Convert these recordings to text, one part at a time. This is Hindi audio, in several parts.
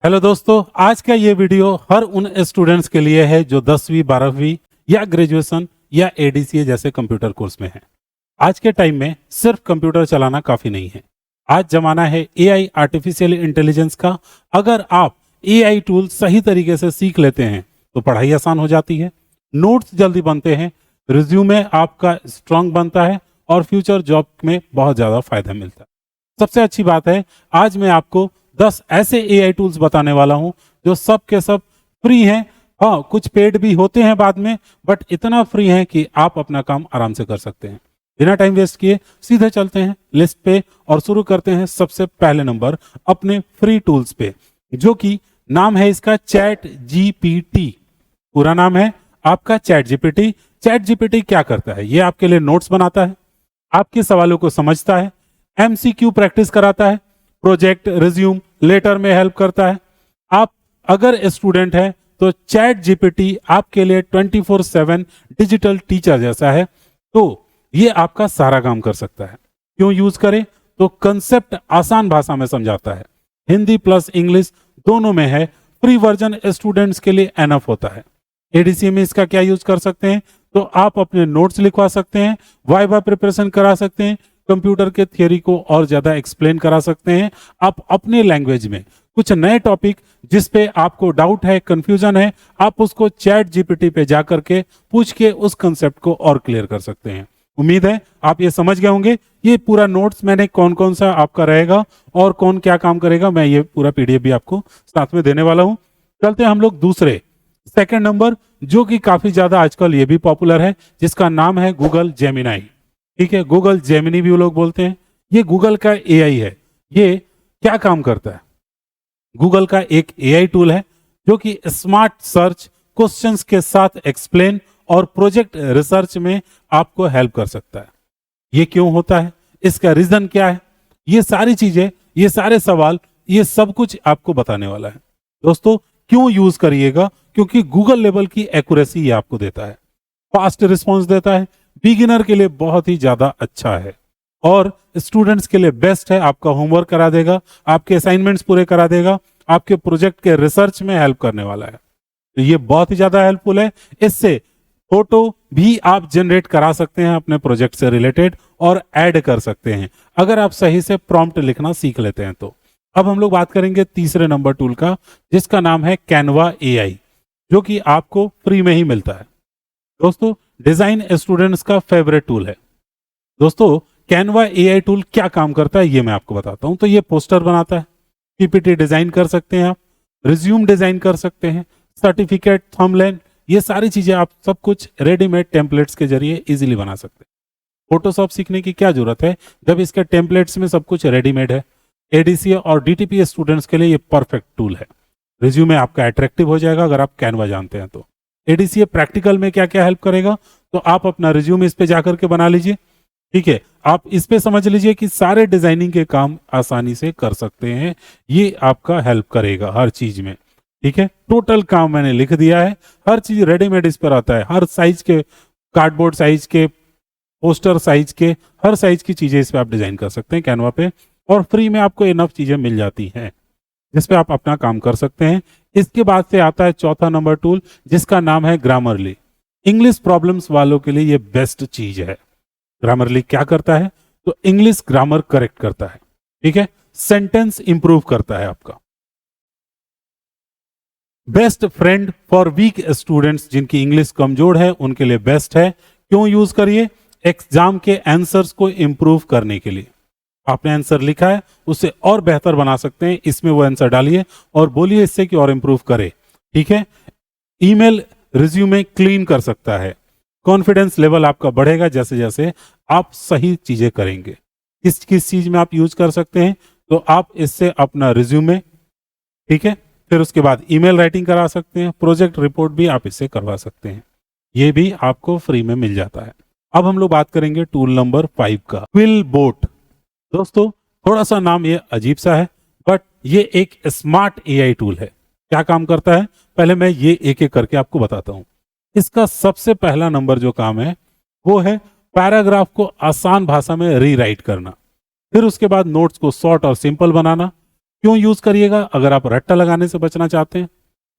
हेलो दोस्तों, आज का ये वीडियो हर उन स्टूडेंट्स के लिए है जो 10वीं 12वीं या ग्रेजुएशन या एडीसीए जैसे कंप्यूटर कोर्स में हैं। आज के टाइम में सिर्फ कंप्यूटर चलाना काफ़ी नहीं है। आज ज़माना है एआई आर्टिफिशियल इंटेलिजेंस का। अगर आप एआई टूल सही तरीके से सीख लेते हैं तो पढ़ाई आसान हो जाती है, नोट्स जल्दी बनते हैं, रिज्यूमे आपका स्ट्रांग बनता है और फ्यूचर जॉब में बहुत ज़्यादा फायदा मिलता है। सबसे अच्छी बात है, आज मैं आपको 10 ऐसे एआई टूल्स बताने वाला हूं जो सब के सब फ्री हैं। हाँ, कुछ पेड भी होते हैं बाद में, बट इतना फ्री है कि आप अपना काम आराम से कर सकते हैं। बिना टाइम वेस्ट किए सीधे चलते हैं लिस्ट पे और शुरू करते हैं सबसे पहले नंबर अपने फ्री टूल्स पे, जो कि नाम है इसका चैट जीपीटी। पूरा नाम है आपका चैट जीपीटी। चैट जीपीटी क्या करता है? ये आपके लिए नोट्स बनाता है, आपके सवालों को समझता है, एमसीक्यू प्रैक्टिस कराता है, प्रोजेक्ट रिज्यूम लेटर में हेल्प करता है। आप अगर स्टूडेंट हैं तो चैट जीपीटी आपके लिए 24/7 डिजिटल टीचर जैसा है। तो ये आपका सारा काम कर सकता है। क्यों यूज करें? तो कंसेप्ट आसान भाषा में समझाता है, हिंदी प्लस इंग्लिश दोनों में है। फ्री वर्जन स्टूडेंट्स के लिए एनफ होता है। एडीसी में इसका क्या यूज कर सकते हैं? तो आप अपने नोट्स लिखवा सकते हैं, वाइवा प्रिपरेशन करा सकते हैं, कंप्यूटर के थियरी को और ज्यादा एक्सप्लेन करा सकते हैं। आप अपने लैंग्वेज में कुछ नए टॉपिक जिस पे आपको डाउट है, कंफ्यूजन है, आप उसको चैट जीपीटी पे जाकर के पूछ के उस कंसेप्ट को और क्लियर कर सकते हैं। उम्मीद है आप ये समझ गए होंगे। ये पूरा नोट्स मैंने कौन कौन सा आपका रहेगा और कौन क्या काम करेगा, मैं ये पूरा पीडीएफ भी आपको साथ में देने वाला हूं। चलते हैं हम लोग दूसरे सेकंड नंबर, जो कि काफी ज्यादा आजकल ये भी पॉपुलर है, जिसका नाम है गूगल जेमिनाई। ठीक है, गूगल जेमिनी भी वो लोग बोलते हैं। ये गूगल का एआई है। ये क्या काम करता है? गूगल का एक एआई टूल है जो कि स्मार्ट सर्च, क्वेश्चंस के साथ एक्सप्लेन और प्रोजेक्ट रिसर्च में आपको हेल्प कर सकता है। ये क्यों होता है? इसका रीजन क्या है? ये सारी चीजें, ये सारे सवाल, ये सब कुछ आपको बताने वाला है। दोस्तों, क्यों यूज करिएगा? क्योंकि गूगल लेवल की एक्यूरेसी ये आपको देता है, फास्ट रिस्पॉन्स देता है, बिगिनर के लिए बहुत ही ज्यादा अच्छा है और स्टूडेंट्स के लिए बेस्ट है। आपका होमवर्क करा देगा, आपके असाइनमेंट्स पूरे करा देगा, आपके प्रोजेक्ट के रिसर्च में हेल्प करने वाला है। तो ये बहुत ही ज्यादा हेल्पफुल है। इससे फोटो भी आप जनरेट करा सकते हैं अपने प्रोजेक्ट से रिलेटेड और ऐड कर सकते हैं, अगर आप सही से प्रॉम्प्ट लिखना सीख लेते हैं तो। अब हम लोग बात करेंगे तीसरे नंबर टूल का, जिसका नाम है कैनवा एआई, जो कि आपको फ्री में ही मिलता है। दोस्तों, डिजाइन स्टूडेंट्स का फेवरेट टूल है। दोस्तों, कैनवा एआई टूल क्या काम करता है ये मैं आपको बताता हूं। तो ये पोस्टर बनाता है, पीपीटी डिजाइन कर सकते हैं आप, रिज्यूम डिजाइन कर सकते हैं, सर्टिफिकेट, थंबनेल, ये सारी चीजें आप सब कुछ रेडीमेड टेम्पलेट्स के जरिए इजीली बना सकते हैं। फोटोशॉप सीखने की क्या जरूरत है जब इसके टेम्पलेट्स में सब कुछ रेडीमेड है। एडीसीए और डीटीपी स्टूडेंट्स के लिए ये परफेक्ट टूल है। रिज्यूमे आपका अट्रैक्टिव हो जाएगा अगर आप कैनवा जानते हैं तो। एडीसीए प्रैक्टिकल में क्या क्या हेल्प करेगा? तो आप अपना रिज्यूम इस पे जाकर के बना लीजिए। ठीक है, आप इस पे समझ लीजिए कि सारे डिजाइनिंग के काम आसानी से कर सकते हैं। ये आपका हेल्प करेगा हर चीज में। ठीक है, टोटल काम मैंने लिख दिया है, हर चीज रेडीमेड इस पर आता है। हर साइज के, कार्डबोर्ड साइज के, पोस्टर साइज के, हर साइज की चीजें इस पे आप डिजाइन कर सकते हैं कैनवा पे, और फ्री में आपको इनफ चीजें मिल जाती हैं जिस पे आप अपना काम कर सकते हैं। इसके बाद से आता है चौथा नंबर टूल, जिसका नाम है ग्रामरली। इंग्लिश प्रॉब्लम्स वालों के लिए ये बेस्ट चीज है। ग्रामरली क्या करता है? तो इंग्लिश ग्रामर करेक्ट करता है। ठीक है, सेंटेंस इंप्रूव करता है आपका। Best friend for weak students, जिनकी इंग्लिश कमजोर है उनके लिए बेस्ट है। क्यों यूज करिए? एग्जाम के आंसर्स को इंप्रूव करने के लिए। आपने आंसर लिखा है, उसे और बेहतर बना सकते हैं, इसमें वो आंसर डालिए और बोलिए इससे कि और इंप्रूव करे। ठीक है, ईमेल रिज्यूमे क्लीन कर सकता है। कॉन्फिडेंस लेवल आपका बढ़ेगा जैसे जैसे आप सही चीजें करेंगे। किस किस चीज में आप यूज कर सकते हैं? तो आप इससे अपना रिज्यूमे, ठीक है, फिर उसके बाद ईमेल राइटिंग करा सकते हैं, प्रोजेक्ट रिपोर्ट भी आप इससे करवा सकते हैं। ये भी आपको फ्री में मिल जाता है। अब हम लोग बात करेंगे टूल नंबर 5 का, क्विल बोट। दोस्तों, थोड़ा सा नाम ये अजीब सा है, बट ये एक स्मार्ट एआई टूल है। क्या काम करता है? पहले मैं ये एक एक करके आपको बताता हूं। इसका सबसे पहला नंबर जो काम है वो है पैराग्राफ को आसान भाषा में रीराइट करना। फिर उसके बाद नोट्स को शॉर्ट और सिंपल बनाना, क्यों यूज करिएगा? अगर आप रट्टा लगाने से बचना चाहते हैं,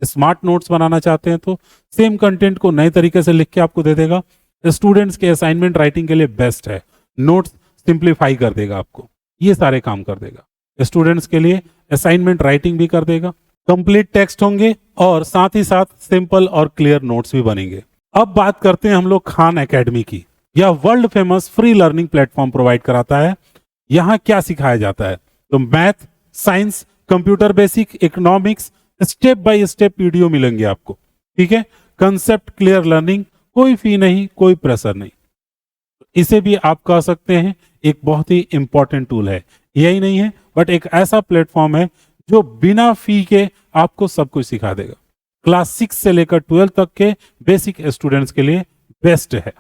स्मार्ट नोट्स बनाना चाहते हैं, तो सेम कंटेंट को नए तरीके से लिख के आपको दे देगा। स्टूडेंट्स के असाइनमेंट राइटिंग के लिए बेस्ट है। नोट्स सिंप्लीफाई कर देगा आपको, ये सारे काम कर देगा। स्टूडेंट्स के लिए असाइनमेंट राइटिंग भी कर देगा, कंप्लीट टेक्स्ट होंगे और साथ ही साथ सिंपल और क्लियर नोट्स भी बनेंगे। अब बात करते हैं हम लोग खान एकेडमी की। यह world famous free learning platform provide कराता है। यहाँ क्या सिखाया जाता है? तो math, science, computer basic, economics, step by step video मिलेंगे आपको, ठीक है। कंसेप्ट क्लियर लर्निंग, कोई फी नहीं, कोई प्रेशर नहीं। इसे भी आप कह सकते हैं एक बहुत ही इंपॉर्टेंट टूल है। यही नहीं है, बट एक ऐसा प्लेटफॉर्म है जो बिना फी के आपको सब कुछ सिखा देगा। क्लास 6 से लेकर 12 तक के बेसिक स्टूडेंट्स के लिए बेस्ट है।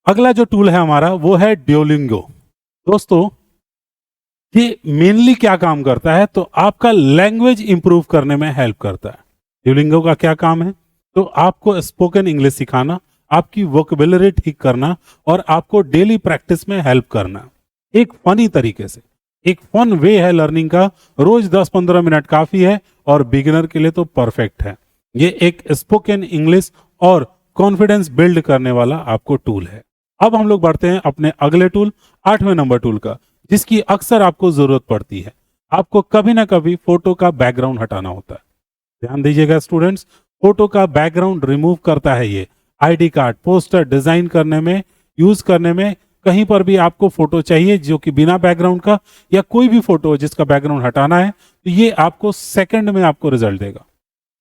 अगला जो टूल है हमारा वो है ड्यूलिंगो। दोस्तों, ये मेनली क्या काम करता है? तो आपका लैंग्वेज इंप्रूव करने में हेल्प करता है। ड्यूलिंगो का क्या काम है? तो आपको स्पोकन इंग्लिश सिखाना, आपकी वोकेबुलरी ठीक करना और आपको डेली प्रैक्टिस में हेल्प करना, एक फनी तरीके से। एक फन वे है लर्निंग का। रोज 10-15 मिनट काफी है और बिगिनर के लिए तो परफेक्ट है। ये एक स्पोकन इंग्लिश और कॉन्फिडेंस बिल्ड करने वाला आपको टूल है। अब हम लोग बढ़ते हैं अपने अगले टूल, 8वें नंबर टूल का, जिसकी अक्सर आपको जरूरत पड़ती है। आपको कभी ना कभी फोटो का बैकग्राउंड हटाना होता है। ध्यान दीजिएगा स्टूडेंट्स, फोटो का बैकग्राउंड रिमूव करता है ये। आईडी कार्ड, पोस्टर डिजाइन करने में, यूज करने में, कहीं पर भी आपको फोटो चाहिए जो कि बिना बैकग्राउंड का, या कोई भी फोटो जिसका बैकग्राउंड हटाना है, तो ये आपको सेकंड में आपको रिजल्ट देगा,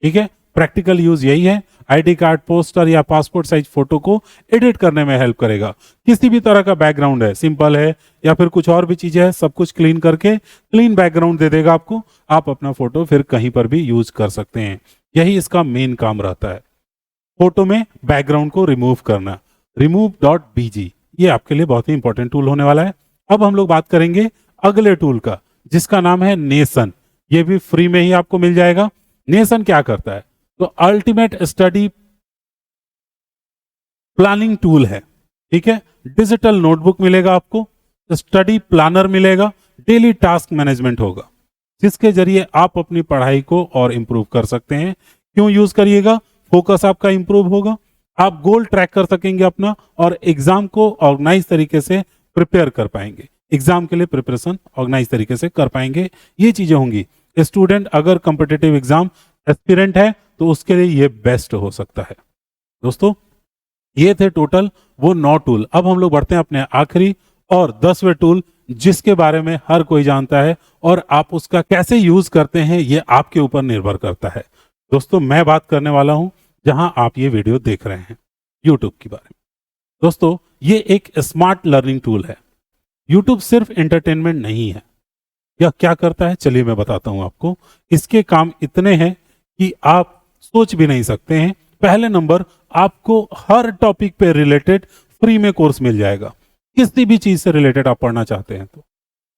ठीक है। प्रैक्टिकल यूज यही है। आईडी कार्ड, पोस्टर या पासपोर्ट साइज फोटो को एडिट करने में हेल्प करेगा। किसी भी तरह का बैकग्राउंड है, सिंपल है या फिर कुछ और भी चीजें है, सब कुछ क्लीन करके क्लीन बैकग्राउंड दे देगा आपको। आप अपना फोटो फिर कहीं पर भी यूज कर सकते हैं। यही इसका मेन काम रहता है, फोटो में बैकग्राउंड को रिमूव करना। remove.bg, ये आपके लिए बहुत ही इंपॉर्टेंट टूल होने वाला है। अब हम लोग बात करेंगे अगले टूल का, जिसका नाम है नेशन। ये भी फ्री में ही आपको मिल जाएगा। नेशन क्या करता है? तो अल्टीमेट स्टडी प्लानिंग टूल है, ठीक है। डिजिटल नोटबुक मिलेगा आपको, स्टडी प्लानर मिलेगा, डेली टास्क मैनेजमेंट होगा, जिसके जरिए आप अपनी पढ़ाई को और इंप्रूव कर सकते हैं। क्यों यूज करिएगा? फोकस आपका इंप्रूव होगा, आप गोल ट्रैक कर सकेंगे अपना, और एग्जाम को ऑर्गेनाइज तरीके से प्रिपेयर कर पाएंगे। एग्जाम के लिए प्रिपरेशन ऑर्गेनाइज तरीके से कर पाएंगे। ये चीजें होंगी। स्टूडेंट अगर कॉम्पिटिटिव एग्जाम एस्पिरेंट है तो उसके लिए ये बेस्ट हो सकता है। दोस्तों, ये थे टोटल वो 9 टूल। अब हम लोग बढ़ते हैं अपने आखिरी और 10वें टूल, जिसके बारे में हर कोई जानता है और आप उसका कैसे यूज करते हैं ये आपके ऊपर निर्भर करता है। दोस्तों, मैं बात करने वाला हूं जहां आप ये वीडियो देख रहे हैं, यूट्यूब के बारे में। दोस्तों, ये एक स्मार्ट लर्निंग टूल है। यूट्यूब सिर्फ एंटरटेनमेंट नहीं है। यह क्या करता है, चलिए मैं बताता हूं आपको। इसके काम इतने हैं कि आप सोच भी नहीं सकते हैं। पहले नंबर, आपको हर टॉपिक पे रिलेटेड फ्री में कोर्स मिल जाएगा। किसी भी चीज से रिलेटेड आप पढ़ना चाहते हैं तो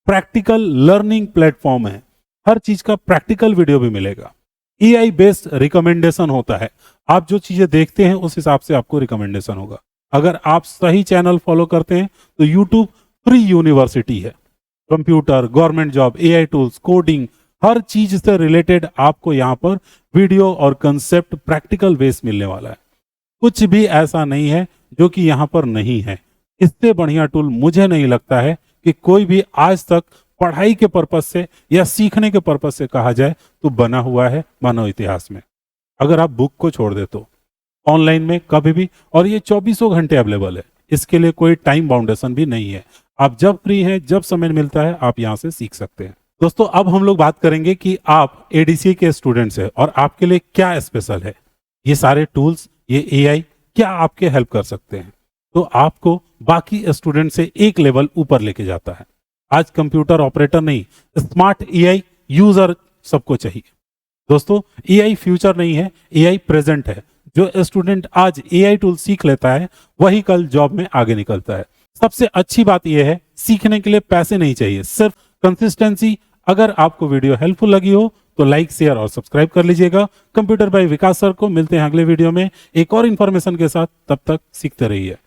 प्रैक्टिकल लर्निंग प्लेटफॉर्म है। हर चीज का प्रैक्टिकल वीडियो भी मिलेगा। एआई बेस्ड रिकमेंडेशन होता है। आप जो चीजें देखते हैं उस हिसाब से आपको रिकमेंडेशन होगा। अगर आप सही चैनल फॉलो करते हैं तो यूट्यूब फ्री यूनिवर्सिटी है। Computer, government job, AI tools, coding, हर चीज से रिलेटेड आपको यहाँ पर वीडियो और कंसेप्ट प्रैक्टिकल बेस मिलने वाला है। कुछ भी ऐसा नहीं है जो कि यहाँ पर नहीं है। इससे बढ़िया टूल मुझे नहीं लगता है कि कोई भी आज तक पढ़ाई के पर्पज से या सीखने के पर्पज से कहा जाए तो बना हुआ है मानव इतिहास में। अगर आप बुक को छोड़ दे तो ऑनलाइन में कभी भी, और ये 24 घंटे अवेलेबल है। इसके लिए कोई टाइम बाउंडेशन भी नहीं है। आप जब फ्री हैं, जब समय मिलता है, आप यहाँ से सीख सकते हैं। दोस्तों, अब हम लोग बात करेंगे कि आप एडीसी के स्टूडेंट्स हैं और आपके लिए क्या स्पेशल है। ये सारे टूल्स, ये एआई क्या आपके हेल्प कर सकते हैं, तो आपको बाकी स्टूडेंट से एक लेवल ऊपर लेके जाता है। आज कंप्यूटर ऑपरेटर नहीं, स्मार्ट एआई यूजर सबको चाहिए। दोस्तों, एआई फ्यूचर नहीं है, एआई प्रेजेंट है। जो स्टूडेंट आज एआई टूल सीख लेता है वही कल जॉब में आगे निकलता है। सबसे अच्छी बात यह है, सीखने के लिए पैसे नहीं चाहिए, सिर्फ कंसिस्टेंसी। अगर आपको वीडियो हेल्पफुल लगी हो तो लाइक, शेयर और सब्सक्राइब कर लीजिएगा। कंप्यूटर बाय विकास सर को मिलते हैं अगले वीडियो में एक और इंफॉर्मेशन के साथ। तब तक सीखते रहिए।